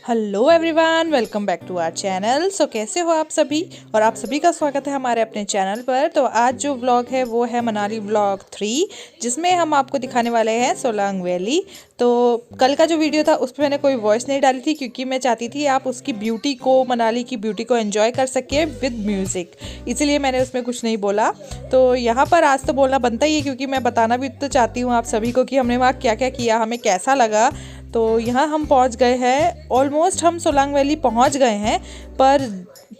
Hello everyone, welcome back to our channel. So कैसे हो आप सभी, और आप सभी का स्वागत है हमारे अपने चैनल पर। तो आज जो व्लॉग है वो है मनाली व्लॉग 3, जिसमें हम आपको दिखाने वाले हैं सोलांग वैली। तो कल का जो वीडियो था उस पर मैंने कोई वॉइस नहीं डाली थी, क्योंकि मैं चाहती थी आप उसकी ब्यूटी को, मनाली की ब्यूटी को एंजॉय कर सके विद म्यूज़िक, इसीलिए मैंने उसमें कुछ नहीं बोला। तो यहाँ पर आज तो बोलना बनता ही है, क्योंकि मैं बताना भी तो चाहती हूँ आप सभी को कि हमने वहाँ क्या क्या किया, हमें कैसा लगा। तो यहाँ हम पहुँच गए हैं, ऑलमोस्ट हम सोलांग वैली पहुँच गए हैं, पर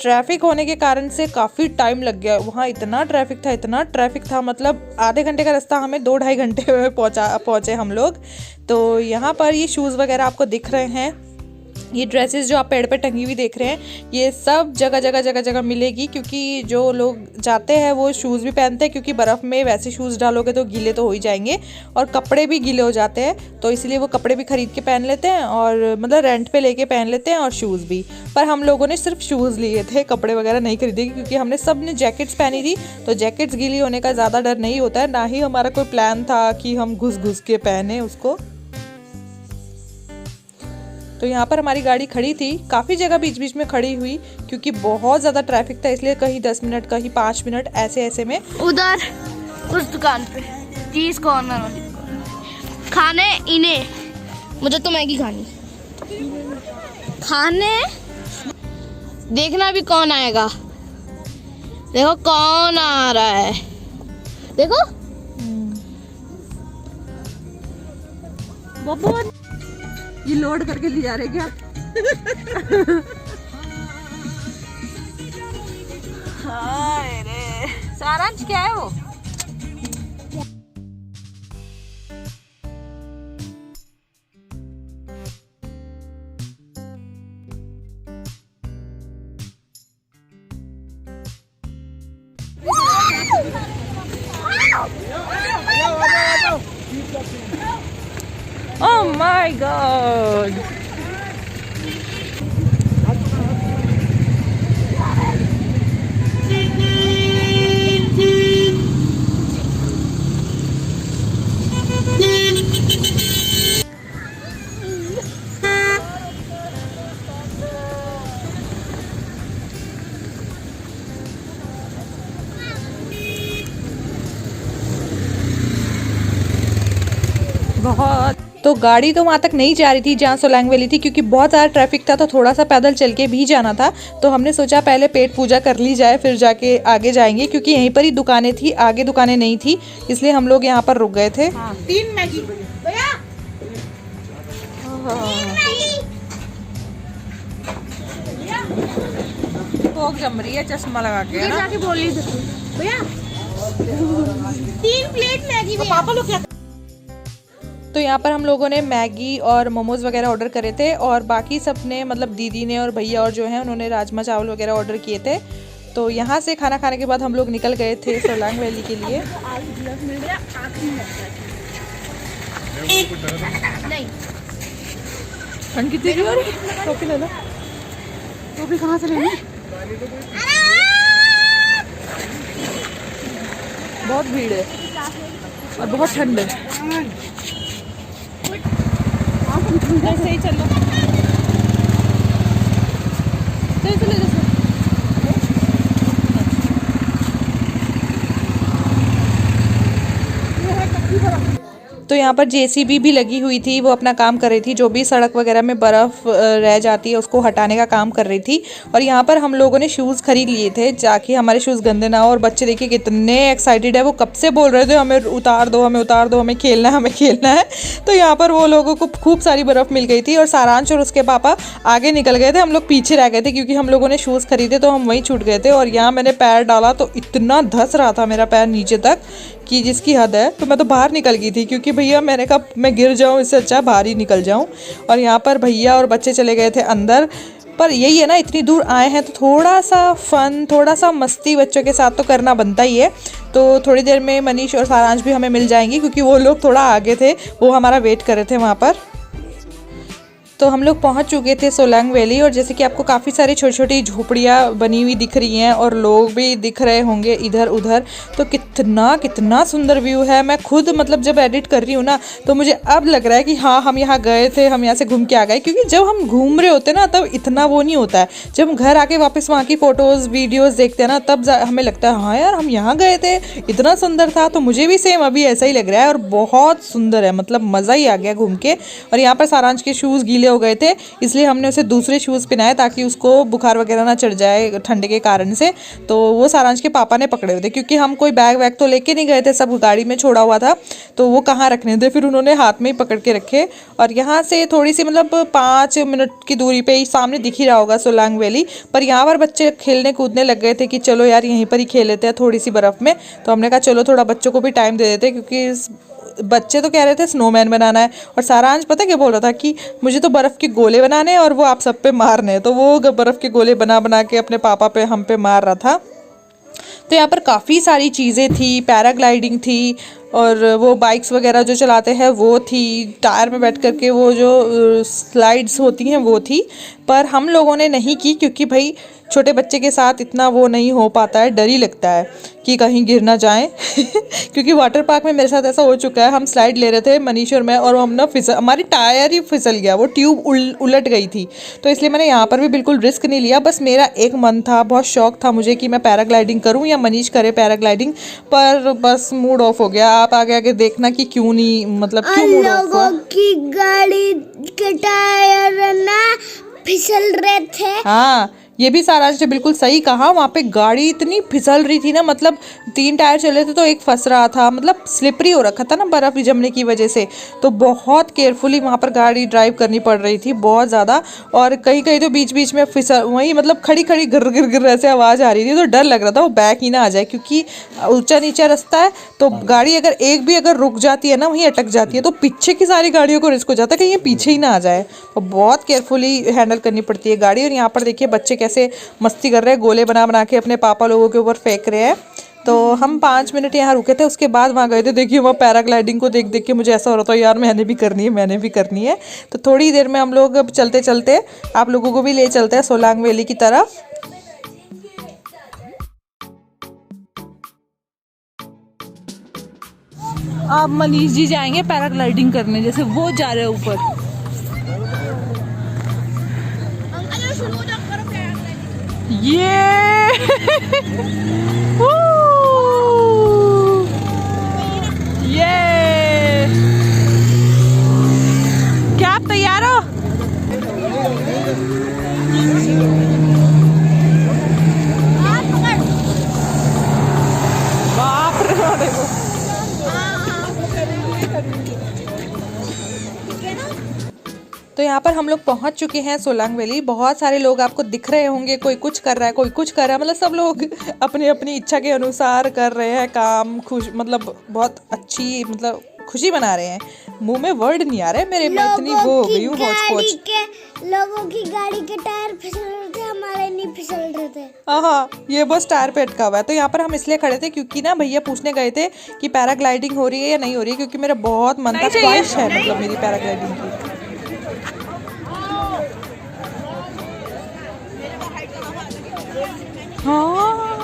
ट्रैफिक होने के कारण से काफ़ी टाइम लग गया। वहाँ इतना ट्रैफिक था, मतलब आधे घंटे का रास्ता हमें 2-2.5 घंटे में पहुँचे हम लोग। तो यहाँ पर ये शूज़ वगैरह आपको दिख रहे हैं, ये ड्रेसेस जो आप पेड़ पे टंगी हुई देख रहे हैं, ये सब जगह मिलेगी, क्योंकि जो लोग जाते हैं वो शूज़ भी पहनते हैं, क्योंकि बर्फ़ में वैसे शूज़ डालोगे तो गीले तो हो ही जाएंगे और कपड़े भी गीले हो जाते हैं। तो इसलिए वो कपड़े भी ख़रीद के पहन लेते हैं, और मतलब रेंट पे लेके पहन लेते हैं, और शूज़ भी। पर हम लोगों ने सिर्फ शूज़ लिए थे, कपड़े वगैरह नहीं खरीदे, क्योंकि हमने सब ने जैकेट्स पहनी थी। तो जैकेट्स गीली होने का ज़्यादा डर नहीं होता है, ना ही हमारा कोई प्लान था कि हम घुस के पहने उसको। तो यहाँ पर हमारी गाड़ी खड़ी थी, काफ़ी जगह बीच बीच में खड़ी हुई, क्योंकि बहुत ज़्यादा ट्रैफिक था, इसलिए कहीं 10 मिनट कहीं 5 मिनट ऐसे में। उधर उस दुकान पे चीज कॉर्नर वाली दुकान। खाने इन्हें, मुझे तो मैगी खाने देखना भी कौन आएगा। देखो कौन आ रहा है, देखो बहुत ये लोड करके ले जा रहे क्या? हाय रे, सारांश क्या है वो? Oh my God! बहुत तो गाड़ी तो वहाँ तक नहीं जा रही थी जहाँ सोलांग वैली थी, क्योंकि बहुत ज़्यादा ट्रैफिक था, तो थोड़ा सा पैदल चल के भी जाना था। तो हमने सोचा पहले पेट पूजा कर ली जाए, फिर जाके आगे जाएंगे, क्योंकि यहीं पर ही दुकानें थी, आगे दुकानें नहीं थी, इसलिए हम लोग यहाँ पर रुक गए थे। 3 मैगी भूख जम रही है, चश्मा लगा के ना। जाके बोल भैया 3 प्लेट मैगी में। पापा लोग क्या? तो यहाँ पर हम लोगों ने मैगी और मोमोज वगैरह ऑर्डर करे थे, और बाकी सब ने, मतलब दीदी ने और भैया और जो हैं उन्होंने राजमा चावल वगैरह ऑर्डर किए थे। तो यहाँ से खाना खाने के बाद हम लोग निकल गए थे सोलांग वैली के लिए। ठंड कितनी थी? और टोपी ले लो। टोपी कहाँ से लेनी? बहुत भीड़ है और बहुत ठंड है। सही चलो, तो यहाँ पर जेसीबी भी लगी हुई थी, वो अपना काम कर रही थी, जो भी सड़क वगैरह में बर्फ़ रह जाती है उसको हटाने का काम कर रही थी। और यहाँ पर हम लोगों ने शूज़ खरीद लिए थे, ताकि हमारे शूज़ गंदे ना हो। और बच्चे देखिए कितने एक्साइटेड है, वो कब से बोल रहे थे हमें उतार दो, हमें खेलना है। तो यहाँ पर वो लोगों को खूब सारी बर्फ़ मिल गई थी, और सारांश और उसके पापा आगे निकल गए थे, हम लोग पीछे रह गए थे, क्योंकि हम लोगों ने शूज़ खरीदे तो हम वहीं छूट गए थे। और यहाँ मैंने पैर डाला तो इतना धंस रहा था मेरा पैर नीचे तक कि जिसकी हद है। तो मैं तो बाहर निकल गई थी, क्योंकि भैया मैंने कहा मैं गिर जाऊँ, इससे अच्छा बाहर ही निकल जाऊँ। और यहाँ पर भैया और बच्चे चले गए थे अंदर। पर यही है ना, इतनी दूर आए हैं तो थोड़ा सा फन, थोड़ा सा मस्ती बच्चों के साथ तो करना बनता ही है। तो थोड़ी देर में मनीष और सारांश भी हमें मिल जाएंगे, क्योंकि वो लोग थोड़ा आगे थे, वो हमारा वेट कर रहे थे वहाँ पर। तो हम लोग पहुंच चुके थे सोलांग वैली और जैसे कि आपको काफ़ी सारी छोटी छोटी झोपड़ियाँ बनी हुई दिख रही हैं और लोग भी दिख रहे होंगे इधर उधर। तो कितना कितना सुंदर व्यू है। मैं खुद मतलब जब एडिट कर रही हूँ ना तो मुझे अब लग रहा है कि हाँ हम यहाँ गए थे, हम यहाँ से घूम के आ गए, क्योंकि जब हम घूम रहे होते हैं ना तब इतना वो नहीं होता है। जब हम घर आके वापस वहाँ की फ़ोटोज़ वीडियोज़ देखते हैं ना तब हमें लगता है हाँ यार हम यहाँ गए थे, इतना सुंदर था। तो मुझे भी सेम अभी ऐसा ही लग रहा है और बहुत सुंदर है, मतलब मज़ा ही आ गया घूम के। और यहाँ पर सारांश के शूज़ गीले हो गए थे इसलिए हमने उसे दूसरे शूज़ पहनाए ताकि उसको बुखार वगैरह ना चढ़ जाए ठंड के कारण से। तो वो सारांश के पापा ने पकड़े हुए थे क्योंकि हम कोई बैग वैग तो लेके नहीं गए थे, सब गाड़ी में छोड़ा हुआ था तो वो कहाँ रखने थे, फिर उन्होंने हाथ में ही पकड़ के रखे। और यहाँ से थोड़ी सी मतलब 5 मिनट की दूरी पे ही सामने दिख ही रहा होगा सोलांग वैली, पर यहाँ पर बच्चे खेलने कूदने लग गए थे कि चलो यार यहीं पर ही खेल लेते हैं थोड़ी सी बर्फ़ में। तो हमने कहा चलो थोड़ा बच्चों को भी टाइम दे देते, क्योंकि बच्चे तो कह रहे थे स्नोमैन बनाना है और सारांश पता क्या बोल रहा था कि मुझे तो बर्फ़ के गोले बनाने हैं और वो आप सब पे मारने हैं। तो वो बर्फ़ के गोले बना बना के अपने पापा पे हम पे मार रहा था। तो यहाँ पर काफ़ी सारी चीज़ें थी, पैराग्लाइडिंग थी और वो बाइक्स वगैरह जो चलाते हैं वो थी, टायर में बैठ करके वो जो स्लाइड्स होती हैं वो थी। पर हम लोगों ने नहीं की क्योंकि भाई छोटे बच्चे के साथ इतना वो नहीं हो पाता है, डर ही लगता है कि कहीं गिर ना जाएं क्योंकि वाटर पार्क में मेरे साथ ऐसा हो चुका है, हम स्लाइड ले रहे थे मनीष और मैं और हम ना हमारी टायर ही फिसल गया, वो ट्यूब उलट गई थी। तो इसलिए मैंने यहाँ पर भी बिल्कुल रिस्क नहीं लिया। बस मेरा एक मन था, बहुत शौक था मुझे कि मैं पैराग्लाइडिंग करूँ या मनीष करे पैराग्लाइडिंग, पर बस मूड ऑफ हो गया। आप आगे आगे देखना कि क्यों नहीं, मतलब क्यों मूड ऑफ हुआ। की गाड़ी के टायर ना फिसल रहे थे। हाँ ये भी सारांश ने बिल्कुल सही कहा, वहाँ पे गाड़ी इतनी फिसल रही थी ना, मतलब 3 टायर चले थे तो एक फंस रहा था, मतलब स्लिपरी हो रखा था ना बर्फ़ जमने की वजह से। तो बहुत केयरफुली वहाँ पर गाड़ी ड्राइव करनी पड़ रही थी बहुत ज़्यादा। और कहीं कहीं तो बीच बीच में फिसल वही मतलब खड़ी खड़ी गिर गिर गिर ऐसे आवाज़ आ रही थी। तो डर लग रहा था वो बैक ही ना आ जाए, क्योंकि ऊंचा नीचा रास्ता है तो गाड़ी अगर एक भी अगर रुक जाती है ना, वहीं अटक जाती है, तो पीछे की सारी गाड़ियों को रिस्क हो जाता है कहीं ये पीछे ही ना आ जाए। तो बहुत केयरफुली हैंडल करनी पड़ती है गाड़ी। और यहाँ पर देखिए बच्चे कैसे मस्ती कर रहे हैं, गोले बना बना के अपने पापा लोगों के ऊपर फेंक रहे हैं। तो हम 5 मिनट यहाँ रुके थे, उसके बाद वहाँ गए थे। देखिए वहाँ पैराग्लाइडिंग को देख देख के मुझे ऐसा हो रहा था यार मैंने भी करनी है, मैंने भी करनी है। तो थोड़ी देर में हम लोग अब चलते चलते आप लोगों को भी ले चलते हैं सोलांग वैली की तरफ। आप मनीष जी जाएंगे पैराग्लाइडिंग करने, जैसे वो जा रहे हैं ऊपर। ये ये क्या आप तैयार हो? बाप रे देखो। तो यहाँ पर हम लोग पहुँच चुके हैं सोलांग वैली। बहुत सारे लोग आपको दिख रहे होंगे, कोई कुछ कर रहा है, कोई कुछ कर रहा है, मतलब सब लोग अपनी अपनी इच्छा के अनुसार कर रहे हैं काम। खुश मतलब बहुत अच्छी मतलब खुशी मना रहे हैं। मुंह में वर्ड नहीं आ रहे मेरे, मैं इतनी वो हो गई हूँ होच-पोच। लोगों की गाड़ी के टायर फिसल रहे थे, हमारे नहीं फिसल रहे थे। हाँ ये बस टायर पे अटका हुआ है। तो यहाँ पर हम इसलिए खड़े थे क्योंकि ना भैया पूछने गए थे कि पैराग्लाइडिंग हो रही है या नहीं हो रही है, क्योंकि मेरा बहुत मन था, ख्वाहिश है मतलब मेरी पैराग्लाइडिंग की। हाँ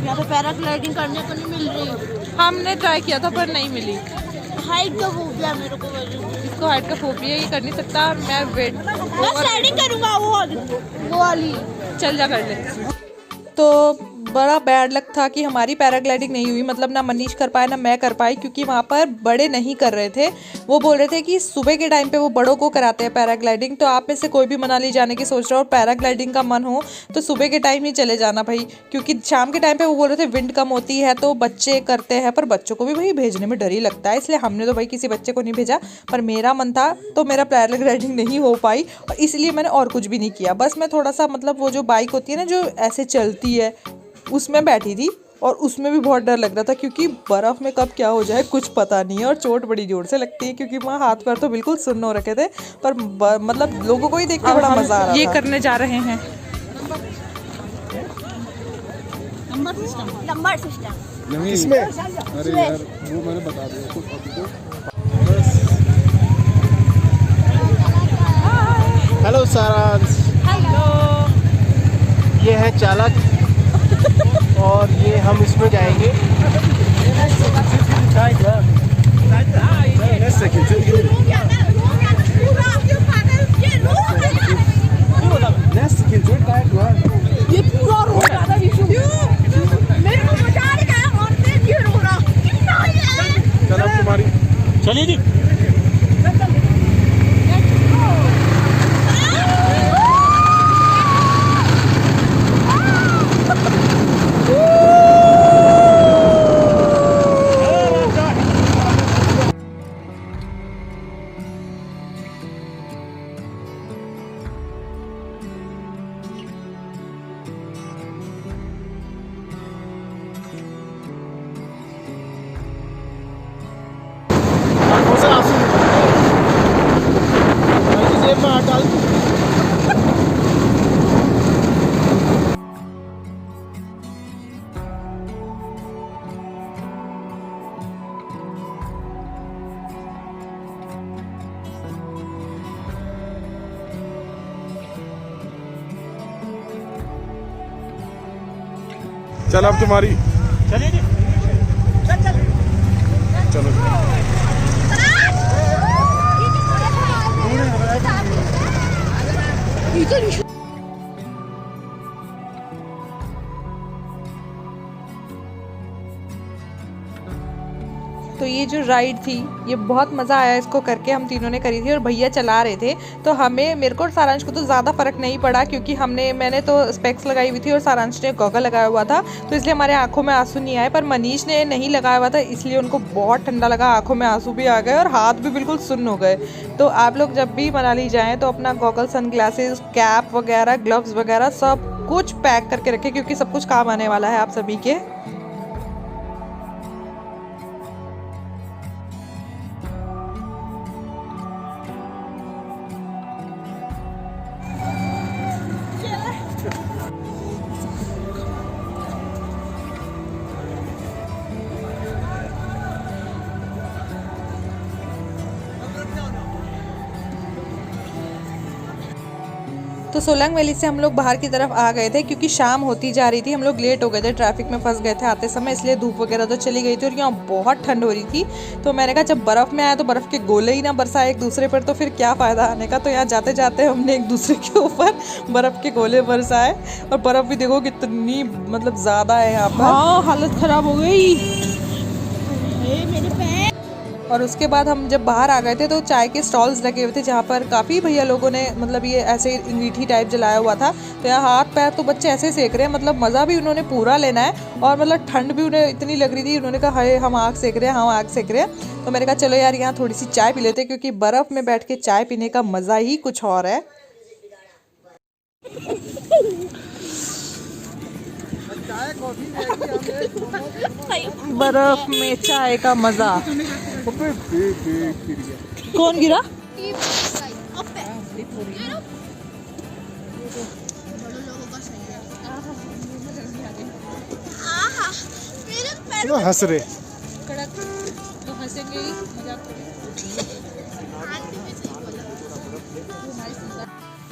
यहाँ पे पैराग्लाइडिंग करने को नहीं मिल रही। हमने ट्राई किया था पर नहीं मिली। हाइट का फोबिया मेरे को, इसको हाइट का फोबिया, ये कर नहीं सकता। मैं वेट मैं स्लाइडिंग करूंगा वो वाली चल जा कर ले। तो बड़ा बैड लक था कि हमारी पैराग्लाइडिंग नहीं हुई, मतलब ना मनीष कर पाए ना मैं कर पाई, क्योंकि वहाँ पर बड़े नहीं कर रहे थे। वो बोल रहे थे कि सुबह के टाइम पे वो बड़ों को कराते हैं पैराग्लाइडिंग। तो आप में से कोई भी मनाली जाने की सोच रहा हो और पैराग्लाइडिंग का मन हो तो सुबह के टाइम ही चले जाना भाई, क्योंकि शाम के टाइम पे वो बोल रहे थे विंड कम होती है तो बच्चे करते हैं, पर बच्चों को भी भाई भेजने में डर ही लगता है, इसलिए हमने तो भाई किसी बच्चे को नहीं भेजा। पर मेरा मन था तो मेरा पैराग्लाइडिंग नहीं हो पाई और इसलिए मैंने और कुछ भी नहीं किया। बस मैं थोड़ा सा मतलब वो जो बाइक होती है ना जो ऐसे चलती है उसमें बैठी थी और उसमें भी बहुत डर लग रहा था, क्योंकि बर्फ़ में कब क्या हो जाए कुछ पता नहीं है और चोट बड़ी जोर से लगती है, क्योंकि वहाँ हाथ पैर तो बिल्कुल सुन्न हो रखे थे। पर मतलब लोगों को ही देख के बड़ा मज़ा आ रहा था। ये करने जा रहे हैं नंबर सिस्टम इसमें। अरे यार वो मैंने बता दिया कुछ अभी तो। हेलो सारांश। हेलो। ये है चालक और ये हम इसमें जाएंगे। ये पूरा रो रहा था विशु, मेरे को बचा रहा है और तेज ये रो रहा कितना है। चलो तुम्हारी चलिए जी। चल अब तुम्हारी चलिए जी। चलो तो ये जो राइड थी ये बहुत मज़ा आया इसको करके, हम तीनों ने करी थी और भैया चला रहे थे। तो मेरे को और सारांश को तो ज़्यादा फ़र्क नहीं पड़ा, क्योंकि मैंने तो स्पेक्स लगाई हुई थी और सारांश ने गॉगल लगाया हुआ था, तो इसलिए हमारे आंखों में आंसू नहीं आए। पर मनीष ने नहीं लगाया हुआ था इसलिए उनको बहुत ठंडा लगा, आंखों में आंसू भी आ गए और हाथ भी बिल्कुल सुन्न हो गए। तो आप लोग जब भी मनाली जाएँ तो अपना गॉगल, सन ग्लासेस, कैप वगैरह, ग्लव्स वगैरह सब कुछ पैक करके रखें, क्योंकि सब कुछ काम आने वाला है आप सभी के। तो सोलंग वैली से हम लोग बाहर की तरफ आ गए थे, क्योंकि शाम होती जा रही थी, हम लोग लेट हो गए थे, ट्रैफिक में फंस गए थे आते समय, इसलिए धूप वगैरह तो चली गई थी और यहाँ बहुत ठंड हो रही थी। तो मैंने कहा जब बर्फ़ में आया तो बर्फ़ के गोले ही ना बरसाए एक दूसरे पर, तो फिर क्या फ़ायदा आने का। तो यहाँ जाते जाते हमने एक दूसरे के ऊपर बर्फ़ के गोले बरसाए और बर्फ़ भी देखो कितनी मतलब ज़्यादा है यहाँ पर। हाँ, हालत ख़राब हो गई। और उसके बाद हम जब बाहर आ गए थे तो चाय के स्टॉल्स लगे हुए थे, जहाँ पर काफ़ी भैया लोगों ने मतलब ये ऐसे अंगीठी टाइप जलाया हुआ था। तो यहाँ हाथ पैर तो बच्चे ऐसे सेक रहे हैं, मतलब मज़ा भी उन्होंने पूरा लेना है और मतलब ठंड भी उन्हें इतनी लग रही थी। उन्होंने कहा हाय हम आग सेक रहे हैं, हम आग सेक रहे हैं। तो मैंने कहा चलो यार यहाँ थोड़ी सी चाय पी लेते हैं, क्योंकि बर्फ़ में बैठ के चाय पीने का मज़ा ही कुछ और है। बर्फ़ में चाय का मज़ा। कौन गिरा? हंस रहे कड़क तो हंसेंगे ही, मजाक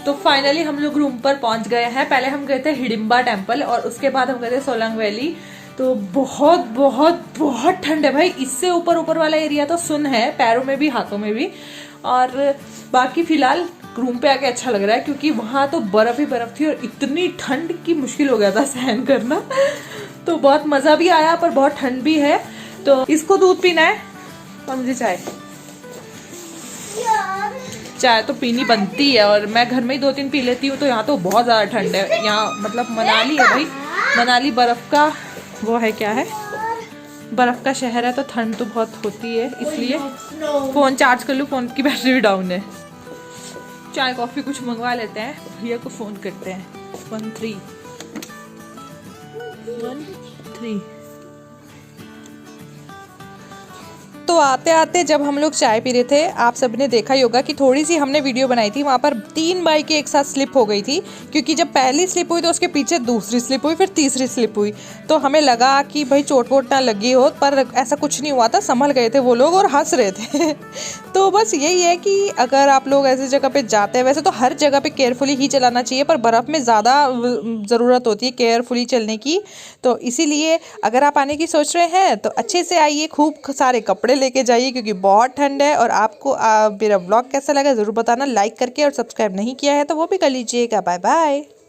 तो फाइनली हम लोग रूम पर पहुंच गए हैं। पहले हम गए थे हिडिंबा टेम्पल और उसके बाद हम गए थे सोलंग वैली। तो बहुत बहुत बहुत ठंड है भाई। इससे ऊपर ऊपर वाला एरिया तो सुन है, पैरों में भी हाथों में भी। और बाकी फिलहाल रूम पे आके अच्छा लग रहा है क्योंकि वहाँ तो बर्फ ही बर्फ थी और इतनी ठंड की मुश्किल हो गया था सहन करना। तो बहुत मज़ा भी आया पर बहुत ठंड भी है। तो इसको दूध पीना है और मुझे चाय तो पीनी बनती है और मैं घर में ही 2-3 पी लेती हूँ। तो यहाँ तो बहुत ज़्यादा ठंड है। यहाँ मतलब मनाली है भाई, मनाली बर्फ़ का वो है, क्या है, बर्फ़ का शहर है। तो ठंड तो बहुत होती है, इसलिए फ़ोन चार्ज कर लूँ, फ़ोन की बैटरी भी डाउन है। चाय कॉफ़ी कुछ मंगवा लेते हैं, भैया को फ़ोन करते हैं। 13 तो आते आते जब हम लोग चाय पी रहे थे, आप सबने देखा ही होगा कि थोड़ी सी हमने वीडियो बनाई थी, वहाँ पर 3 बाइकें एक साथ स्लिप हो गई थी। क्योंकि जब पहली स्लिप हुई तो उसके पीछे दूसरी स्लिप हुई, फिर तीसरी स्लिप हुई। तो हमें लगा कि भाई चोट वोट ना लगी हो, पर ऐसा कुछ नहीं हुआ था, संभल गए थे वो लोग और हंस रहे थे। तो बस यही है कि अगर आप लोग ऐसी जगह पे जाते हैं, वैसे तो हर जगह पे केयरफुली ही चलाना चाहिए, पर बर्फ़ में ज़्यादा ज़रूरत होती है केयरफुली चलने की। तो इसीलिए अगर आप आने की सोच रहे हैं तो अच्छे से आइए, खूब सारे कपड़े लेके जाइए क्योंकि बहुत ठंड है। और आपको मेरा व्लॉग कैसा लगा ज़रूर बताना, लाइक करके, और सब्सक्राइब नहीं किया है तो वो भी कर लीजिएगा। Bye bye.